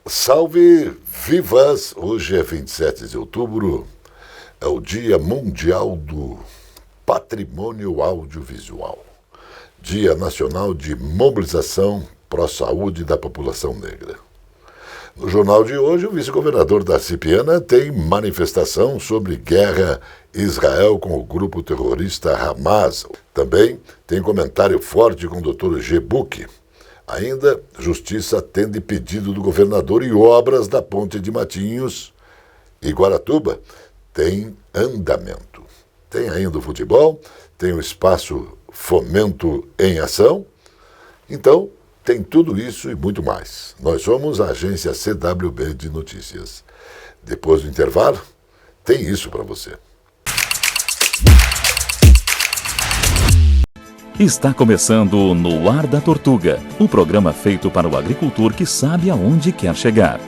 Salve vivas! Hoje é 27 de outubro, é o Dia Mundial do Patrimônio Audiovisual, Dia Nacional de Mobilização pró-saúde da população negra. No jornal de hoje, o vice-governador Darcy Piana tem manifestação sobre guerra Israel com o grupo terrorista Hamas. Também tem comentário forte com o Dr. G. Buch. Ainda, Justiça atende pedido do governador e obras da Ponte de Matinhos e Guaratuba tem andamento. Tem ainda o futebol, tem o espaço Fomento em Ação. Então, tem tudo isso e muito mais. Nós somos a agência CWB de Notícias. Depois do intervalo, tem isso para você. Está começando No Ar da Tortuga, o programa feito para o agricultor que sabe aonde quer chegar.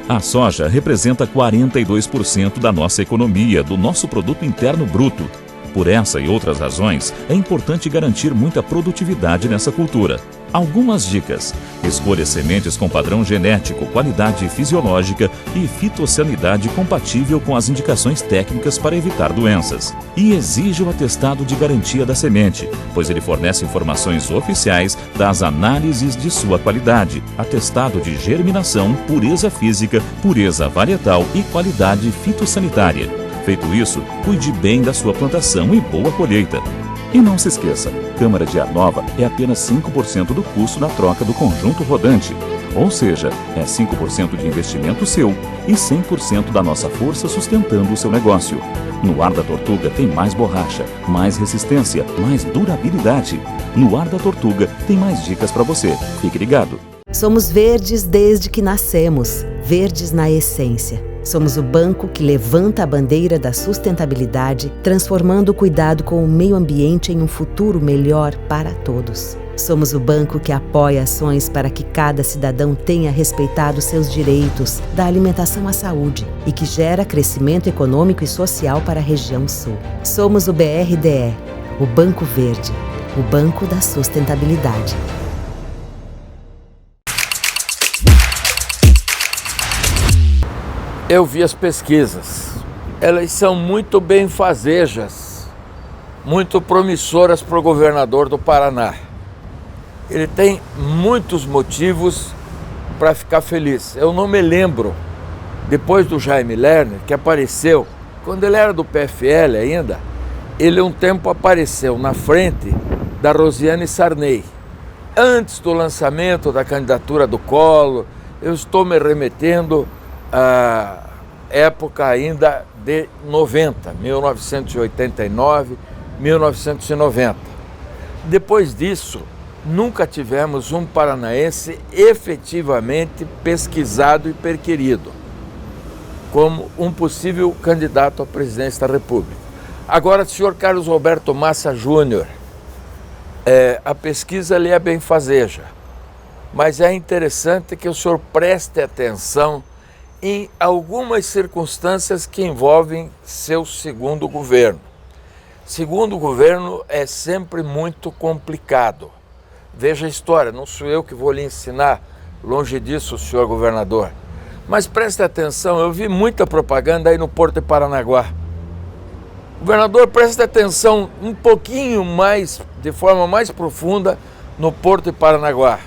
A soja representa 42% da nossa economia, do nosso produto interno bruto. Por essa e outras razões, é importante garantir muita produtividade nessa cultura. Algumas dicas: escolha sementes com padrão genético, qualidade fisiológica e fitossanidade compatível com as indicações técnicas para evitar doenças. E exija o atestado de garantia da semente, pois ele fornece informações oficiais das análises de sua qualidade, atestado de germinação, pureza física, pureza varietal e qualidade fitossanitária. Feito isso, cuide bem da sua plantação e boa colheita. E não se esqueça, câmara de ar nova é apenas 5% do custo da troca do conjunto rodante. Ou seja, é 5% de investimento seu e 100% da nossa força sustentando o seu negócio. No Ar da Tortuga tem mais borracha, mais resistência, mais durabilidade. No Ar da Tortuga tem mais dicas para você. Fique ligado. Somos verdes desde que nascemos, verdes na essência. Somos o banco que levanta a bandeira da sustentabilidade, transformando o cuidado com o meio ambiente em um futuro melhor para todos. Somos o banco que apoia ações para que cada cidadão tenha respeitado seus direitos, da alimentação à saúde, e que gera crescimento econômico e social para a região sul. Somos o BRDE, o Banco Verde, o Banco da Sustentabilidade. Eu vi as pesquisas, elas são muito benfazejas, muito promissoras para o governador do Paraná. Ele tem muitos motivos para ficar feliz. Eu não me lembro, depois do Jaime Lerner, que apareceu, quando ele era do PFL ainda, ele um tempo apareceu na frente da Rosiane Sarney. Antes do lançamento da candidatura do Collor, eu estou me remetendo a época ainda de 90, 1989, 1990. Depois disso, nunca tivemos um paranaense efetivamente pesquisado e perquirido como um possível candidato à presidência da República. Agora, senhor Carlos Roberto Massa Júnior, a pesquisa ali é benfazeja, mas é interessante que o senhor preste atenção em algumas circunstâncias que envolvem seu segundo governo. Segundo governo é sempre muito complicado. Veja a história, não sou eu que vou lhe ensinar, longe disso, senhor governador. Mas preste atenção, eu vi muita propaganda aí no Porto de Paranaguá. Governador, preste atenção um pouquinho mais, de forma mais profunda, no Porto de Paranaguá.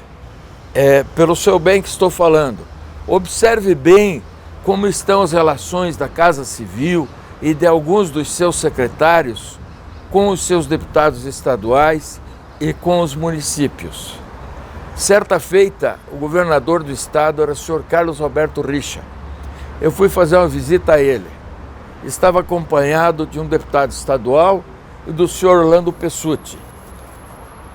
Pelo seu bem que estou falando. Observe bem como estão as relações da Casa Civil e de alguns dos seus secretários com os seus deputados estaduais e com os municípios. Certa feita, o governador do estado era o senhor Carlos Roberto Richa. Eu fui fazer uma visita a ele. Estava acompanhado de um deputado estadual e do senhor Orlando Pessutti.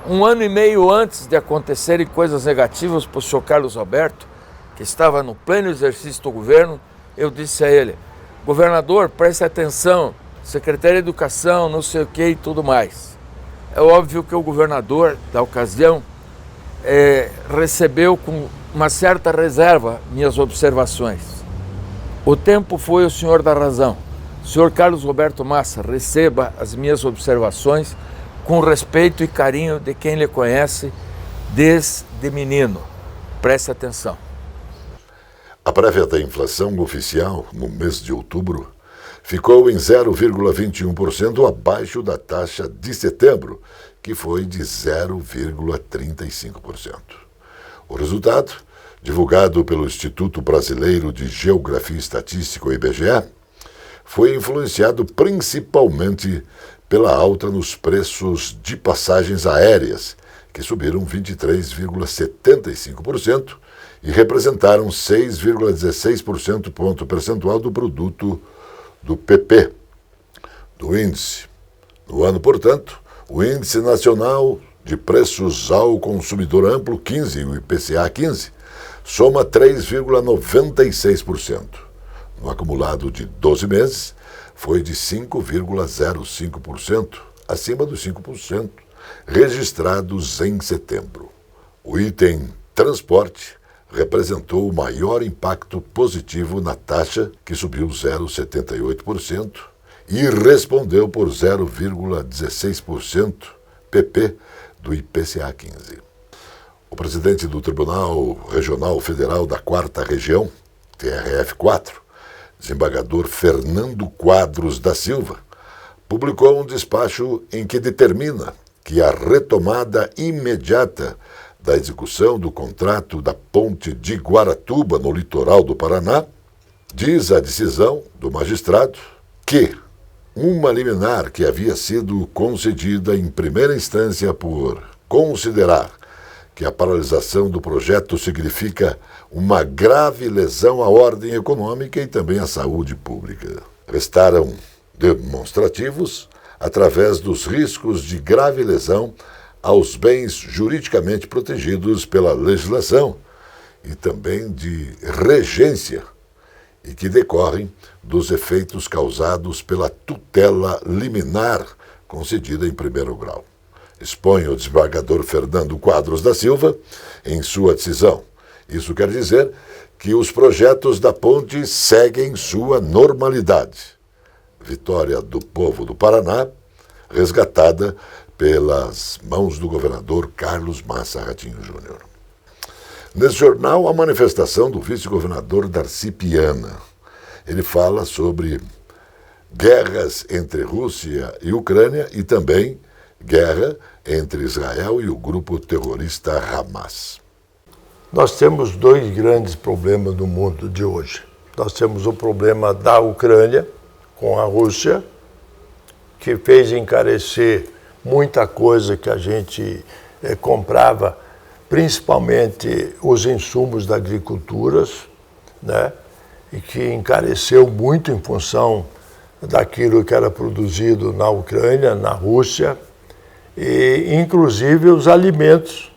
Um ano e meio antes de acontecerem coisas negativas para o senhor Carlos Roberto, que estava no pleno exercício do governo, eu disse a ele: governador, preste atenção, Secretaria de Educação, não sei o que e tudo mais. É óbvio que o governador, da ocasião, recebeu com uma certa reserva minhas observações. O tempo foi o senhor da razão. Senhor Carlos Roberto Massa, receba as minhas observações com respeito e carinho de quem lhe conhece desde menino. Preste atenção. A prévia da inflação oficial, no mês de outubro, ficou em 0,21% abaixo da taxa de setembro, que foi de 0,35%. O resultado, divulgado pelo Instituto Brasileiro de Geografia e Estatística, o IBGE, foi influenciado principalmente pela alta nos preços de passagens aéreas, que subiram 23,75% e representaram 6,16% ponto percentual do produto do PP, do índice. No ano, portanto, o Índice Nacional de Preços ao Consumidor Amplo 15, o IPCA 15, soma 3,96%. No acumulado de 12 meses, foi de 5,05%, acima dos 5%, registrados em setembro. O item transporte representou o maior impacto positivo na taxa, que subiu 0,78%, e respondeu por 0,16% PP do IPCA 15. O presidente do Tribunal Regional Federal da 4ª Região, TRF4, desembargador Fernando Quadros da Silva, publicou um despacho em que determina que a retomada imediata da execução do contrato da ponte de Guaratuba, no litoral do Paraná, diz a decisão do magistrado que uma liminar que havia sido concedida em primeira instância por considerar que a paralisação do projeto significa uma grave lesão à ordem econômica e também à saúde pública. Restaram demonstrativos através dos riscos de grave lesão aos bens juridicamente protegidos pela legislação e também de regência e que decorrem dos efeitos causados pela tutela liminar concedida em primeiro grau. Expõe o desembargador Fernando Quadros da Silva em sua decisão. Isso quer dizer que os projetos da ponte seguem sua normalidade. Vitória do povo do Paraná, resgatada pelas mãos do governador Carlos Massa Ratinho Júnior. Nesse jornal, a manifestação do vice-governador Darcy Piana. Ele fala sobre guerras entre Rússia e Ucrânia e também guerra entre Israel e o grupo terrorista Hamas. Nós temos dois grandes problemas no mundo de hoje. Nós temos o problema da Ucrânia com a Rússia, que fez encarecer muita coisa que a gente comprava, principalmente os insumos da agricultura, né? E que encareceu muito em função daquilo que era produzido na Ucrânia, na Rússia, e inclusive os alimentos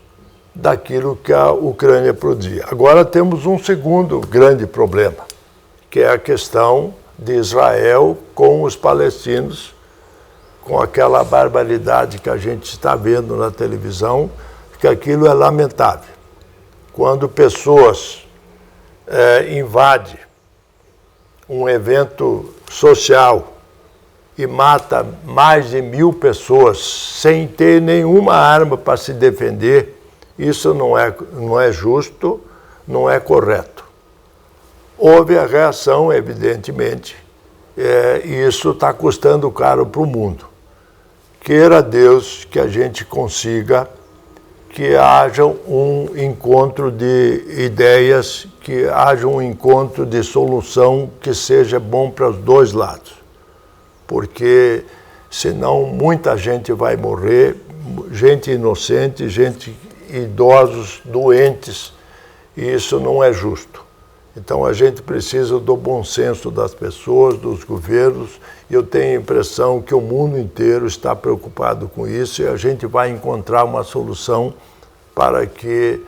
daquilo que a Ucrânia produzia. Agora temos um segundo grande problema, que é a questão de Israel com os palestinos, com aquela barbaridade que a gente está vendo na televisão, que aquilo é lamentável. Quando pessoas invadem um evento social e mata mais de 1.000 pessoas sem ter nenhuma arma para se defender, isso não é justo, não é correto. Houve a reação, evidentemente, e isso está custando caro para o mundo. Queira Deus que a gente consiga que haja um encontro de ideias, que haja um encontro de solução que seja bom para os dois lados. Porque senão muita gente vai morrer, gente inocente, gente idosos, doentes, e isso não é justo. Então a gente precisa do bom senso das pessoas, dos governos, e eu tenho a impressão que o mundo inteiro está preocupado com isso e a gente vai encontrar uma solução para que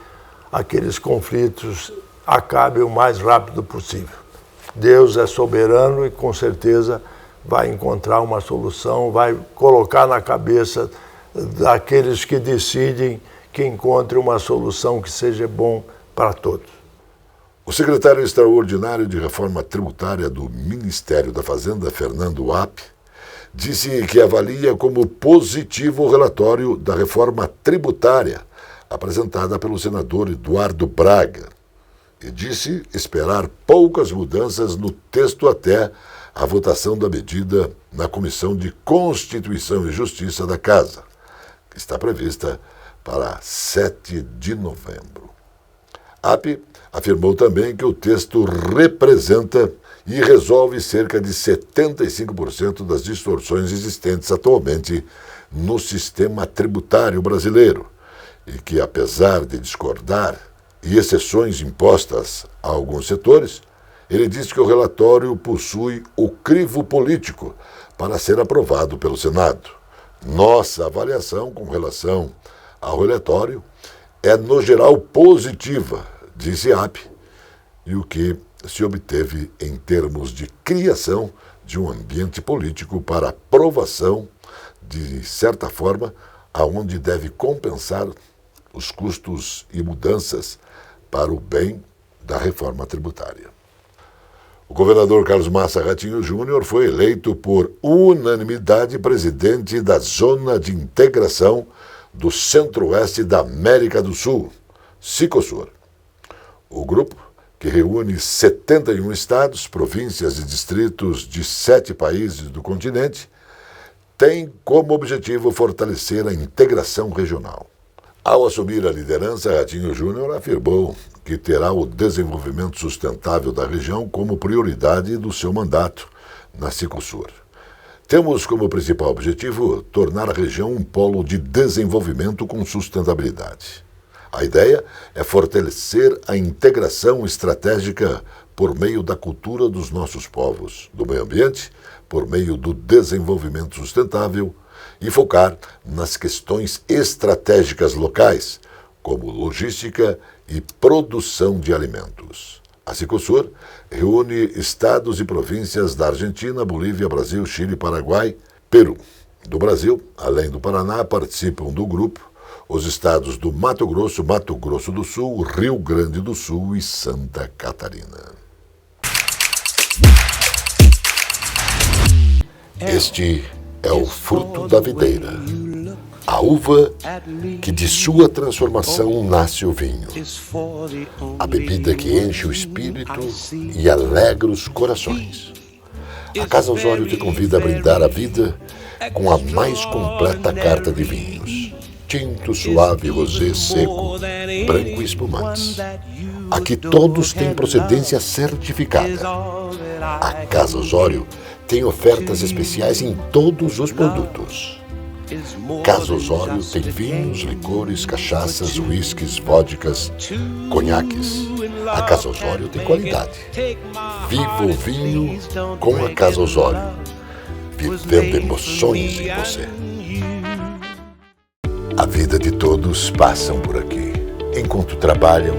aqueles conflitos acabem o mais rápido possível. Deus é soberano e com certeza vai encontrar uma solução, vai colocar na cabeça daqueles que decidem que encontre uma solução que seja bom para todos. O secretário extraordinário de Reforma Tributária do Ministério da Fazenda, Fernando App, disse que avalia como positivo o relatório da reforma tributária apresentada pelo senador Eduardo Braga e disse esperar poucas mudanças no texto até a votação da medida na Comissão de Constituição e Justiça da Casa, que está prevista para 7 de novembro. API afirmou também que o texto representa e resolve cerca de 75% das distorções existentes atualmente no sistema tributário brasileiro e que, apesar de discordar e exceções impostas a alguns setores, ele diz que o relatório possui o crivo político para ser aprovado pelo Senado. Nossa avaliação com relação ao relatório é, no geral, positiva, disse API, e o que se obteve em termos de criação de um ambiente político para aprovação, de certa forma, aonde deve compensar os custos e mudanças para o bem da reforma tributária. O governador Carlos Massa Ratinho Júnior foi eleito por unanimidade presidente da Zona de Integração do Centro-Oeste da América do Sul, Cicosur. O grupo, que reúne 71 estados, províncias e distritos de 7 países do continente, tem como objetivo fortalecer a integração regional. Ao assumir a liderança, Ratinho Júnior afirmou que terá o desenvolvimento sustentável da região como prioridade do seu mandato na Cicosur. Temos como principal objetivo tornar a região um polo de desenvolvimento com sustentabilidade. A ideia é fortalecer a integração estratégica por meio da cultura dos nossos povos, do meio ambiente, por meio do desenvolvimento sustentável e focar nas questões estratégicas locais, como logística e produção de alimentos. A Cicosur reúne estados e províncias da Argentina, Bolívia, Brasil, Chile, Paraguai, Peru. Do Brasil, além do Paraná, participam do grupo os estados do Mato Grosso do Sul, Rio Grande do Sul e Santa Catarina. Este é o fruto da videira, a uva que de sua transformação nasce o vinho, a bebida que enche o espírito e alegra os corações. A Casa Osório te convida a brindar a vida com a mais completa carta de vinhos. Tinto, suave, rosé, seco, branco e espumantes. Aqui todos têm procedência certificada. A Casa Osório tem ofertas especiais em todos os produtos. Casa Osório tem vinhos, licores, cachaças, uísques, vodkas, conhaques. A Casa Osório tem qualidade. Viva o vinho com a Casa Osório, vivendo emoções em você. A vida de todos passam por aqui, enquanto trabalham,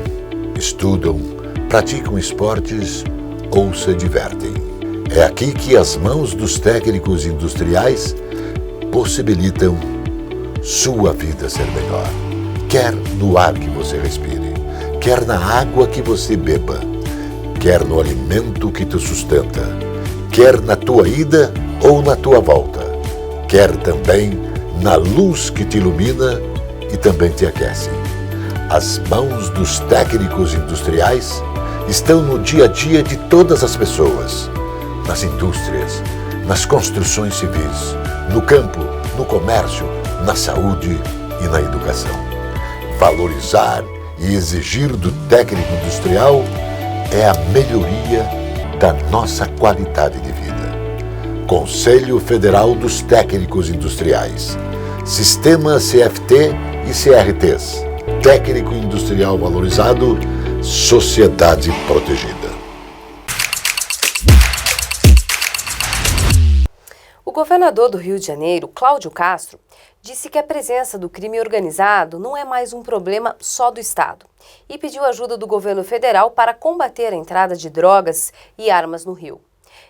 estudam, praticam esportes ou se divertem. É aqui que as mãos dos técnicos industriais possibilitam sua vida ser melhor. Quer no ar que você respire, quer na água que você beba, quer no alimento que te sustenta, quer na tua ida ou na tua volta, quer também na luz que te ilumina e também te aquece. As mãos dos técnicos industriais estão no dia a dia de todas as pessoas, nas indústrias, nas construções civis, no campo, no comércio, na saúde e na educação. Valorizar e exigir do técnico industrial é a melhoria da nossa qualidade de vida. Conselho Federal dos Técnicos Industriais, Sistema CFT e CRTs, Técnico Industrial Valorizado, Sociedade Protegida. O governador do Rio de Janeiro, Cláudio Castro, disse que a presença do crime organizado não é mais um problema só do Estado e pediu ajuda do governo federal para combater a entrada de drogas e armas no Rio.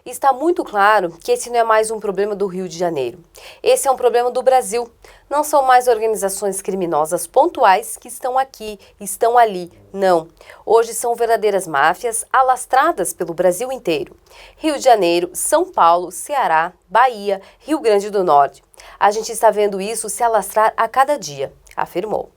Está muito claro que esse não é mais um problema do Rio de Janeiro. Esse é um problema do Brasil. Não são mais organizações criminosas pontuais que estão aqui, estão ali. Não. Hoje são verdadeiras máfias alastradas pelo Brasil inteiro. Rio de Janeiro, São Paulo, Ceará, Bahia, Rio Grande do Norte. A gente está vendo isso se alastrar a cada dia, afirmou.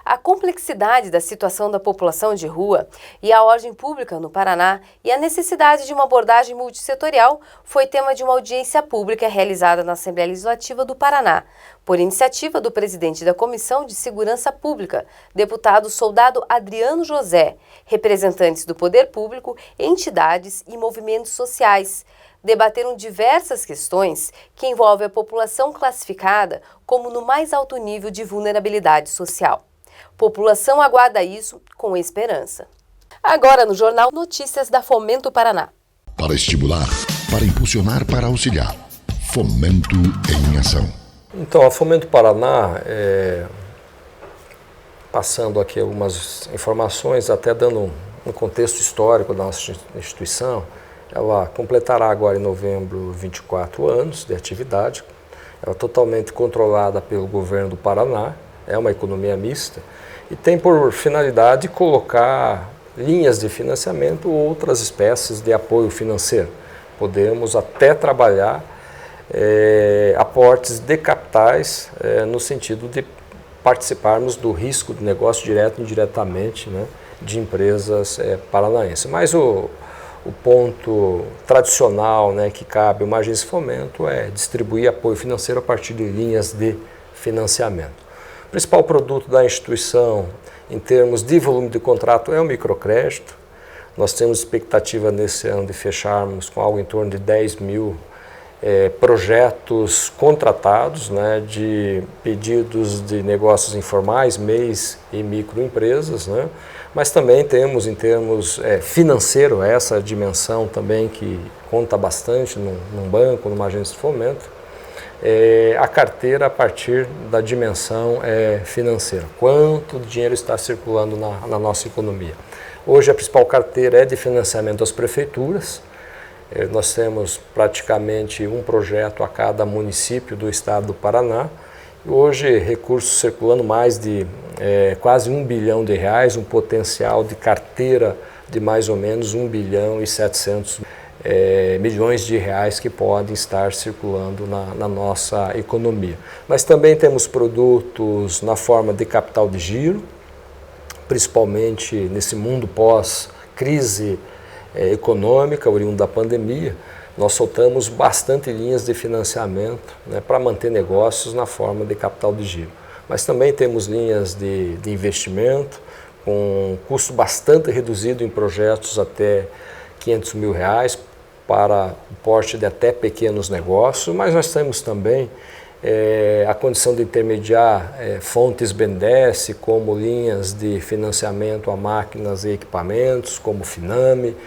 A complexidade da situação da população de rua e a ordem pública no Paraná e a necessidade de uma abordagem multissetorial foi tema de uma audiência pública realizada na Assembleia Legislativa do Paraná, por iniciativa do presidente da Comissão de Segurança Pública, deputado Soldado Adriano José, representantes do poder público, entidades e movimentos sociais. Debateram diversas questões que envolvem a população classificada como no mais alto nível de vulnerabilidade social. População aguarda isso com esperança. Agora no Jornal Notícias da Fomento Paraná. Para estimular, para impulsionar, para auxiliar. Fomento em ação. Então, a Fomento Paraná, passando aqui algumas informações, até dando um contexto histórico da nossa instituição, ela completará agora em novembro 24 anos de atividade. Ela é totalmente controlada pelo governo do Paraná, é uma economia mista e tem por finalidade colocar linhas de financiamento ou outras espécies de apoio financeiro. Podemos até trabalhar aportes de capitais no sentido de participarmos do risco de negócio direto e indiretamente, né, de empresas paranaenses. Mas o ponto tradicional, né, que cabe a uma agência de fomento é distribuir apoio financeiro a partir de linhas de financiamento. O principal produto da instituição em termos de volume de contrato é o microcrédito. Nós temos expectativa nesse ano de fecharmos com algo em torno de 10 mil projetos contratados, né, de pedidos de negócios informais, MEIs e microempresas, né? Mas também temos em termos financeiro essa dimensão também que conta bastante num banco, numa agência de fomento, a carteira a partir da dimensão financeira. Quanto dinheiro está circulando na nossa economia? Hoje a principal carteira é de financiamento das prefeituras. Nós temos praticamente um projeto a cada município do estado do Paraná. Hoje, recursos circulando mais de quase R$1 bilhão, um potencial de carteira de mais ou menos R$1 bilhão e 700 milhões de reais que podem estar circulando na nossa economia. Mas também temos produtos na forma de capital de giro, principalmente nesse mundo pós-crise econômica, oriundo da pandemia. Nós soltamos bastante linhas de financiamento, né, para manter negócios na forma de capital de giro. Mas também temos linhas de investimento com custo bastante reduzido em projetos até R$500 mil para o porte de até pequenos negócios, mas nós temos também a condição de intermediar fontes BNDES, como linhas de financiamento a máquinas e equipamentos, como Finame,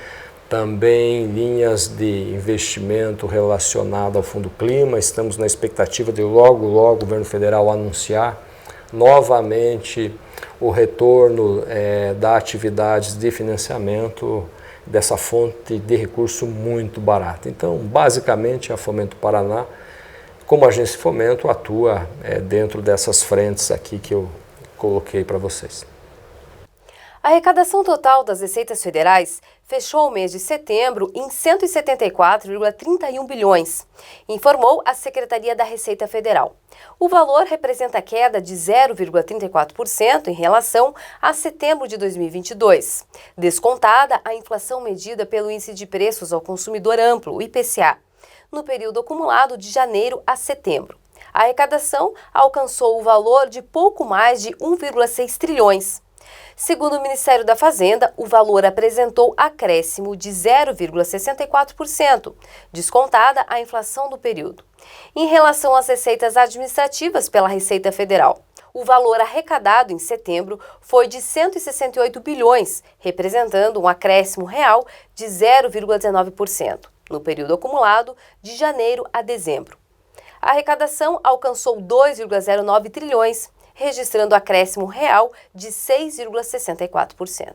também linhas de investimento relacionado ao Fundo Clima. Estamos na expectativa de logo o governo federal anunciar novamente o retorno da atividades de financiamento dessa fonte de recurso muito barata. Então, basicamente, a Fomento Paraná, como agência de fomento, atua dentro dessas frentes aqui que eu coloquei para vocês. A arrecadação total das receitas federais fechou o mês de setembro em 174,31 bilhões, informou a Secretaria da Receita Federal. O valor representa queda de 0,34% em relação a setembro de 2022, descontada a inflação medida pelo Índice de Preços ao Consumidor Amplo, o IPCA, no período acumulado de janeiro a setembro. A arrecadação alcançou o valor de pouco mais de 1,6 trilhões. Segundo o Ministério da Fazenda, o valor apresentou acréscimo de 0,64%, descontada a inflação do período. Em relação às receitas administrativas pela Receita Federal, o valor arrecadado em setembro foi de 168 bilhões, representando um acréscimo real de 0,19%, no período acumulado de janeiro a dezembro. A arrecadação alcançou 2,09 trilhões, registrando acréscimo real de 6,64%.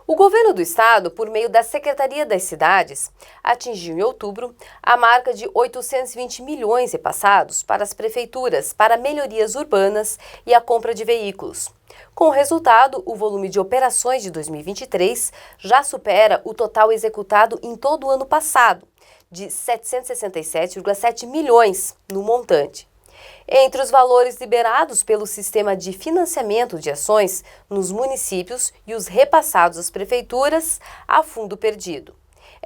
O governo do estado, por meio da Secretaria das Cidades, atingiu em outubro a marca de 820 milhões repassados para as prefeituras para melhorias urbanas e a compra de veículos. Com o resultado, o volume de operações de 2023 já supera o total executado em todo o ano passado, de 767,7 milhões no montante. Entre os valores liberados pelo sistema de financiamento de ações nos municípios e os repassados às prefeituras, há fundo perdido.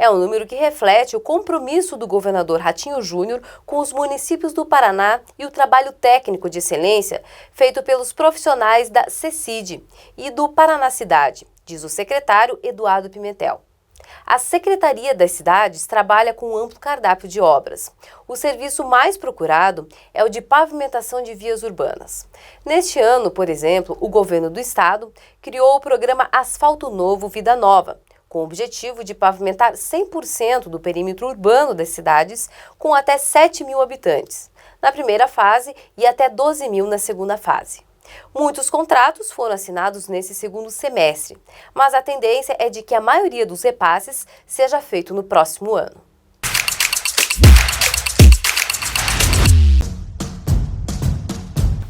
É um número que reflete o compromisso do governador Ratinho Júnior com os municípios do Paraná e o trabalho técnico de excelência feito pelos profissionais da CECID e do Paraná Cidade, diz o secretário Eduardo Pimentel. A Secretaria das Cidades trabalha com um amplo cardápio de obras. O serviço mais procurado é o de pavimentação de vias urbanas. Neste ano, por exemplo, o governo do estado criou o programa Asfalto Novo Vida Nova, com o objetivo de pavimentar 100% do perímetro urbano das cidades com até 7 mil habitantes, na primeira fase e até 12 mil na segunda fase. Muitos contratos foram assinados nesse segundo semestre, mas a tendência é de que a maioria dos repasses seja feito no próximo ano.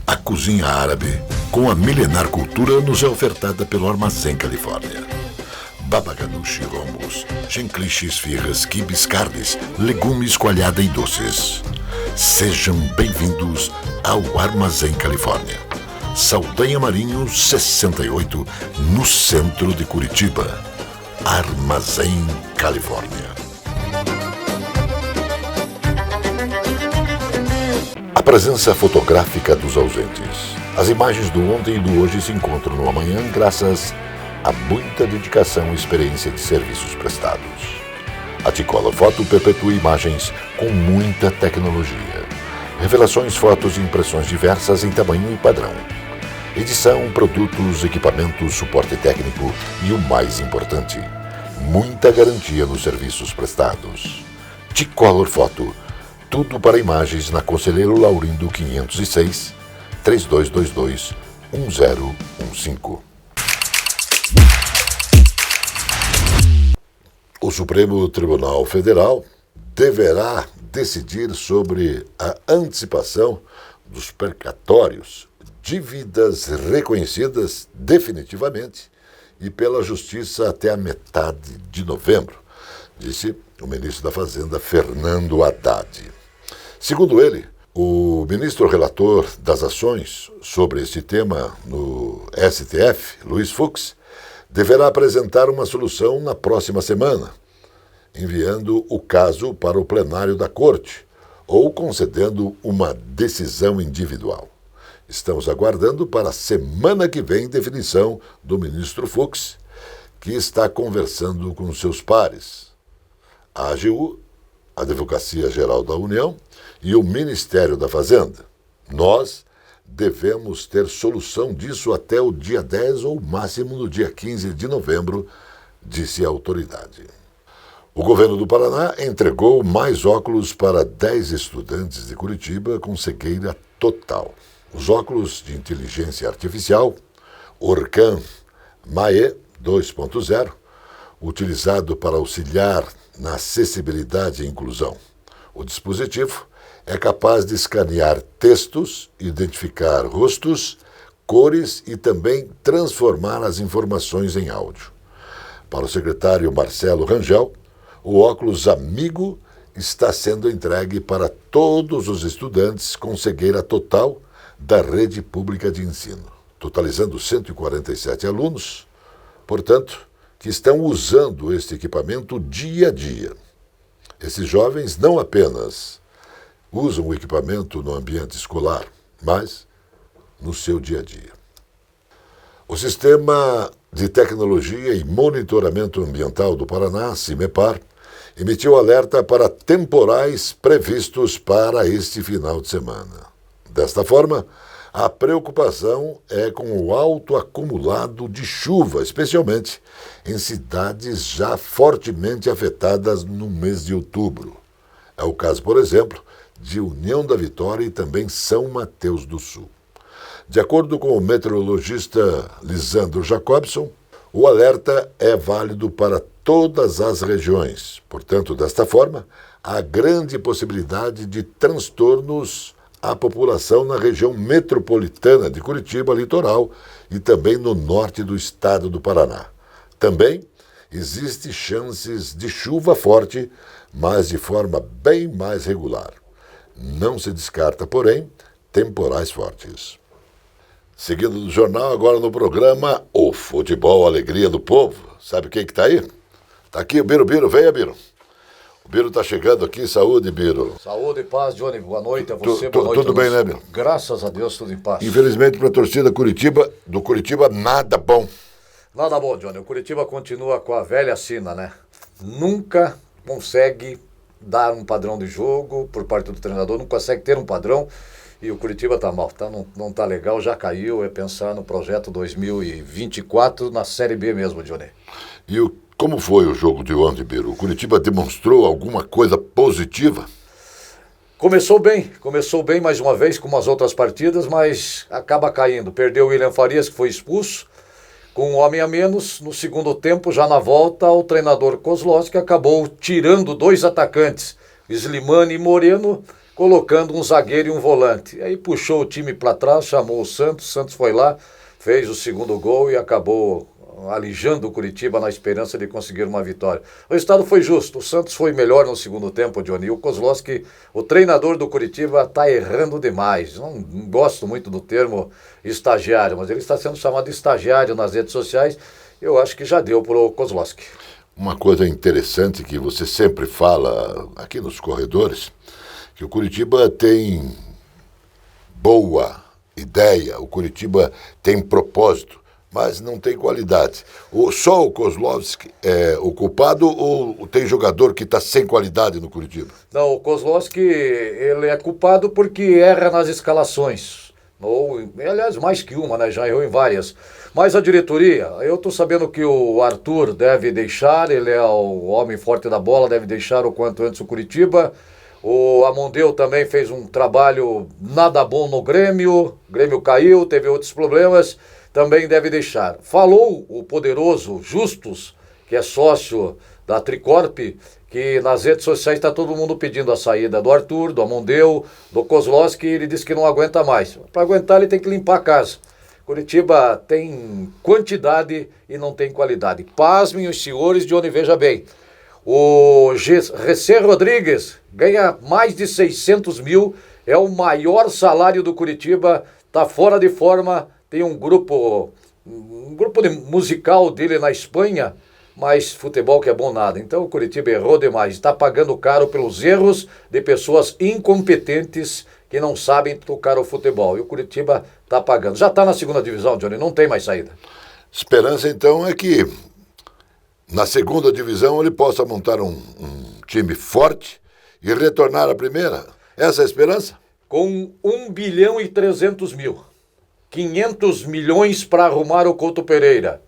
A cozinha árabe, com a milenar cultura, nos é ofertada pelo Armazém Califórnia. Baba ganoush, hummus, chenklish, esfirras, quibes, carnes, legumes, coalhada e doces. Sejam bem-vindos ao Armazém Califórnia. Saldanha Marinho 68, no centro de Curitiba. Armazém Califórnia. A presença fotográfica dos ausentes. As imagens do ontem e do hoje se encontram no amanhã graças a muita dedicação e experiência de serviços prestados. A T-Color Foto perpetua imagens com muita tecnologia. Revelações, fotos e impressões diversas em tamanho e padrão. Edição, produtos, equipamentos, suporte técnico e o mais importante, muita garantia nos serviços prestados. T-Color Foto, tudo para imagens na Conselheiro Laurindo 506, 3222-1015. O Supremo Tribunal Federal deverá decidir sobre a antecipação dos precatórios, dívidas reconhecidas definitivamente e pela Justiça até a metade de novembro, disse o ministro da Fazenda, Fernando Haddad. Segundo ele, o ministro relator das ações sobre esse tema no STF, Luiz Fux, deverá apresentar uma solução na próxima semana, enviando o caso para o plenário da Corte ou concedendo uma decisão individual. Estamos aguardando para a semana que vem definição do ministro Fux, que está conversando com seus pares, a AGU, a Advocacia Geral da União e o Ministério da Fazenda. Nós devemos ter solução disso até o dia 10 ou máximo no dia 15 de novembro, disse a autoridade. O governo do Paraná entregou mais óculos para 10 estudantes de Curitiba com cegueira total. Os óculos de inteligência artificial, Orcan Mae 2.0, utilizado para auxiliar na acessibilidade e inclusão. O dispositivo é capaz de escanear textos, identificar rostos, cores e também transformar as informações em áudio. Para o secretário Marcelo Rangel, o óculos Amigo está sendo entregue para todos os estudantes com cegueira total da rede pública de ensino, totalizando 147 alunos, portanto, que estão usando este equipamento dia a dia. Esses jovens não apenas usam o equipamento no ambiente escolar, mas no seu dia a dia. O Sistema de Tecnologia e Monitoramento Ambiental do Paraná, CIMEPAR, emitiu alerta para temporais previstos para este final de semana. Desta forma, a preocupação é com o alto acumulado de chuva, especialmente em cidades já fortemente afetadas no mês de outubro. É o caso, por exemplo, de União da Vitória e também São Mateus do Sul. De acordo com o meteorologista Lisandro Jacobson, o alerta é válido para todas as regiões. Portanto, desta forma, há grande possibilidade de transtornos à população na região metropolitana de Curitiba, litoral, e também no norte do estado do Paraná. Também existem chances de chuva forte, mas de forma bem mais regular. Não se descarta, porém, temporais fortes. Seguindo do jornal, agora no programa O Futebol Alegria do Povo. Sabe quem que tá aí? Tá aqui o Biro. Venha, Biro. O Biro tá chegando aqui. Saúde, Biro. Saúde e paz, Johnny. Boa noite a você. Boa noite tudo bem, né, Biro? Graças a Deus, tudo em paz. Infelizmente, para a torcida do Curitiba, nada bom. Nada bom, Johnny. O Curitiba continua com a velha sina, né? Nunca consegue dar um padrão de jogo por parte do treinador, não consegue ter um padrão. E o Curitiba tá mal, não tá legal, já caiu, é pensar no projeto 2024 na Série B mesmo, Johnny. E como foi o jogo de ontem, Biro? O Curitiba demonstrou alguma coisa positiva? Começou bem mais uma vez, como as outras partidas, mas acaba caindo. Perdeu o William Farias, que foi expulso, com um homem a menos. No segundo tempo, já na volta, o treinador Kozlowski acabou tirando 2 atacantes, Slimani e Moreno, colocando um zagueiro e um volante. Aí puxou o time para trás, chamou o Santos foi lá, fez o segundo gol e acabou alijando o Curitiba na esperança de conseguir uma vitória. O resultado foi justo, o Santos foi melhor no segundo tempo, Johnny. E o Kozlowski, o treinador do Curitiba, está errando demais. Não gosto muito do termo estagiário, mas ele está sendo chamado de estagiário nas redes sociais. Eu acho que já deu para o Kozlowski. Uma coisa interessante que você sempre fala aqui nos corredores, que o Curitiba tem boa ideia, o Curitiba tem propósito, mas não tem qualidade. Só o Kozlowski é o culpado ou tem jogador que está sem qualidade no Curitiba? Não, o Kozlowski ele é culpado porque erra nas escalações. Aliás, mais que uma, né? Já errou em várias. Mas a diretoria, eu estou sabendo que o Arthur deve deixar, ele é o homem forte da bola, deve deixar o quanto antes o Curitiba. O Amondeu também fez um trabalho nada bom no Grêmio, o Grêmio caiu, teve outros problemas, também deve deixar. Falou o poderoso Justus, que é sócio da Tricorp, que nas redes sociais está todo mundo pedindo a saída do Arthur, do Amondeu, do Kozlowski, ele disse que não aguenta mais. Para aguentar ele tem que limpar a casa. Curitiba tem quantidade e não tem qualidade. Pasmem os senhores, Johnny, veja bem. O Recê Rodrigues ganha mais de 600 mil, é o maior salário do Curitiba, está fora de forma, tem um grupo musical dele na Espanha, mas futebol que é bom nada. Então o Curitiba errou demais, está pagando caro pelos erros de pessoas incompetentes que não sabem tocar o futebol. E o Curitiba está pagando. Já está na segunda divisão, Johnny, não tem mais saída. Esperança então é que na segunda divisão ele possa montar um time forte e retornar à primeira. Essa é a esperança? Com 1 bilhão e 300 mil. 500 milhões para arrumar o Couto Pereira.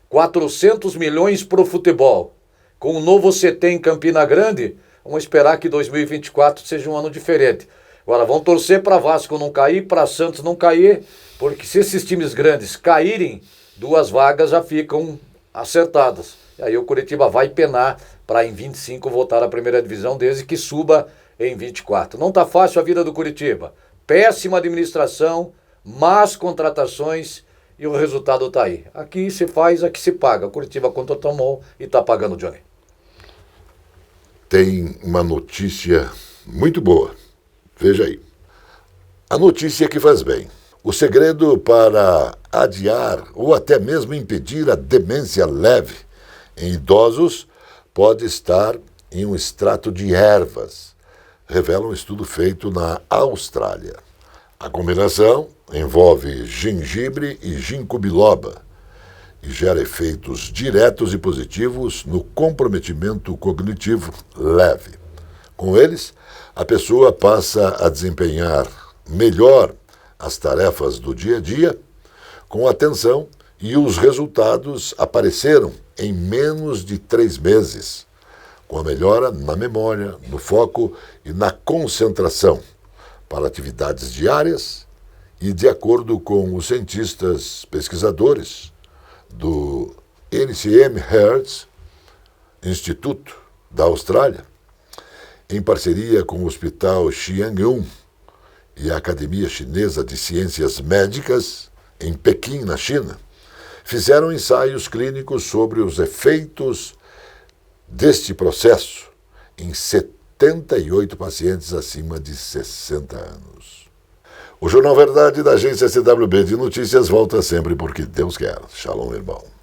400 milhões para o futebol. Com o novo CT em Campina Grande, vamos esperar que 2024 seja um ano diferente. Agora, vamos torcer para Vasco não cair, para Santos não cair, porque se esses times grandes caírem, 2 vagas já ficam acertadas. E aí o Curitiba vai penar para em 25 voltar à primeira divisão, desde que suba em 24. Não está fácil a vida do Curitiba. Péssima administração, más contratações e o resultado está aí. Aqui se faz, aqui se paga. O Curitiba contratou e está pagando, Johnny. Tem uma notícia muito boa. Veja aí. A notícia que faz bem. O segredo para adiar ou até mesmo impedir a demência leve em idosos pode estar em um extrato de ervas, revela um estudo feito na Austrália. A combinação envolve gengibre e ginkgo biloba e gera efeitos diretos e positivos no comprometimento cognitivo leve. Com eles, a pessoa passa a desempenhar melhor as tarefas do dia a dia, com atenção, e os resultados apareceram em menos de 3 meses, com a melhora na memória, no foco e na concentração para atividades diárias e, de acordo com os cientistas pesquisadores do NCM Hearts Instituto da Austrália, em parceria com o Hospital Xiangyun e a Academia Chinesa de Ciências Médicas, em Pequim, na China, fizeram ensaios clínicos sobre os efeitos deste processo em 78 pacientes acima de 60 anos. O Jornal Verdade da agência CWB de Notícias volta sempre porque Deus quer. Shalom, irmão.